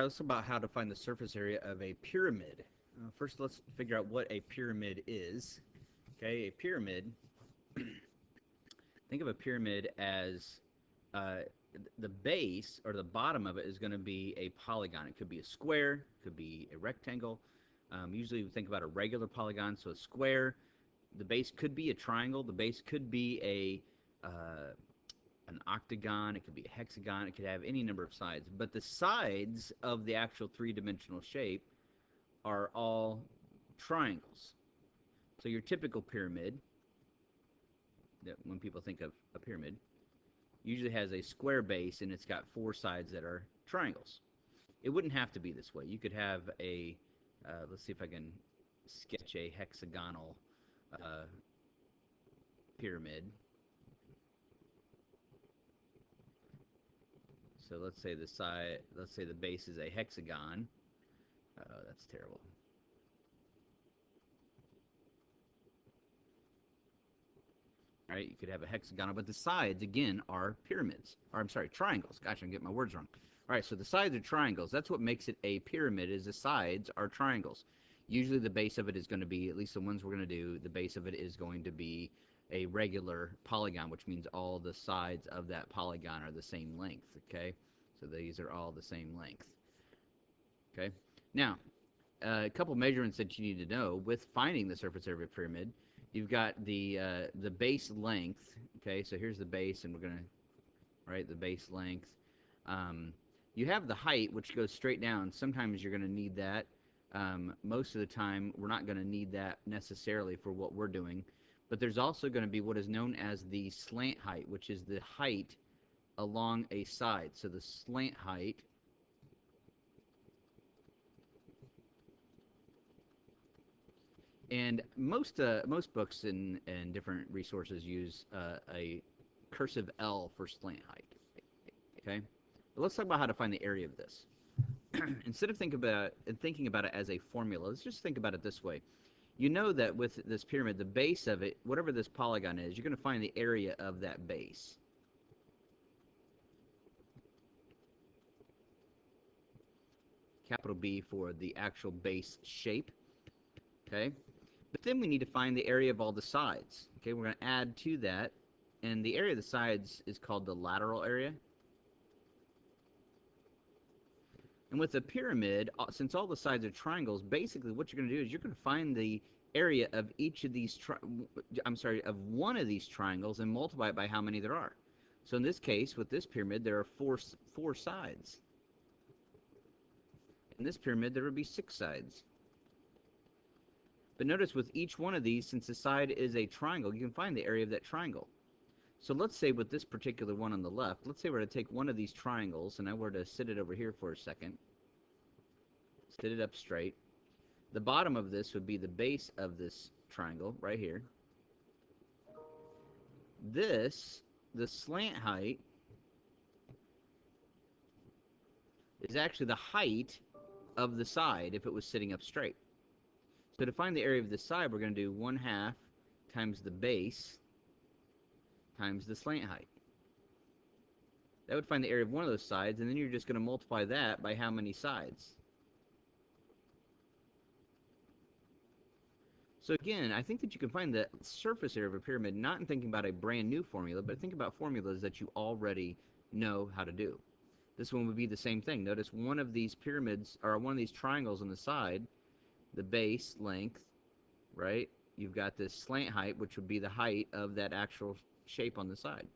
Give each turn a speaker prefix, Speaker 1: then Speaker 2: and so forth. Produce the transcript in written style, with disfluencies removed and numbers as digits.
Speaker 1: Let's talk about how to find the surface area of a pyramid. First, let's figure out what a pyramid is. Okay, a pyramid, think of a pyramid as uh, the base or the bottom of it is going to be a polygon. It could be a square, could be a rectangle. Usually we think about a regular polygon, so a square. The base could be a triangle. The base could be an octagon, it could be a hexagon, it could have any number of sides. But the sides of the actual three-dimensional shape are all triangles. So your typical pyramid, that when people think of a pyramid, usually has a square base and it's got four sides that are triangles. It wouldn't have to be this way. You could have let's see if I can sketch a hexagonal uh, pyramid. So let's say the base is a hexagon. That's terrible. All right, you could have a hexagon, but the sides again are pyramids. Or I'm sorry, triangles. Gosh, I'm getting my words wrong. All right, so the sides are triangles. That's what makes it a pyramid. Is the sides are triangles. Usually, the base of it is going to be, at least the ones we're going to do, the base of it is going to be a regular polygon, which means all the sides of that polygon are the same length. Okay, so these are all the same length. Okay, now a couple measurements that you need to know with finding the surface area of a pyramid. You've got the base length. Okay, so here's the base, and we're gonna write the base length. Um, you have the height, which goes straight down. Sometimes you're gonna need that. Most of the time, we're not gonna need that necessarily for what we're doing. But there's also going to be what is known as the slant height, which is the height along a side. So the slant height and most books and different resources use a cursive L for slant height. Okay, but let's talk about how to find the area of this. Instead of thinking about it as a formula, let's just think about it this way. You know that with this pyramid, the base of it, whatever this polygon is, you're going to find the area of that base. Capital B for the actual base shape. Okay, but then we need to find the area of all the sides. Okay, we're going to add to that, and the area of the sides is called the lateral area. And with a pyramid, since all the sides are triangles, basically what you're going to do is you're going to find the area of each of these, of one of these triangles and multiply it by how many there are. So in this case, with this pyramid, there are four sides. In this pyramid, there would be 6 sides. But notice with each one of these, since the side is a triangle, you can find the area of that triangle. So let's say with this particular one on the left, let's say we're to take one of these triangles, and I were to sit it over here for a second. Sit it up straight. The bottom of this would be the base of this triangle, right here. This, the slant height, is actually the height of the side if it was sitting up straight. So to find the area of the side, we're going to do 1/2 times the base times the slant height. That would find the area of one of those sides, and then you're just going to multiply that by how many sides. So again, I think that you can find the surface area of a pyramid not in thinking about a brand new formula, but think about formulas that you already know how to do. This one would be the same thing. Notice one of these pyramids, or one of these triangles on the side, the base length, right? You've got this slant height, which would be the height of that actual shape on the side.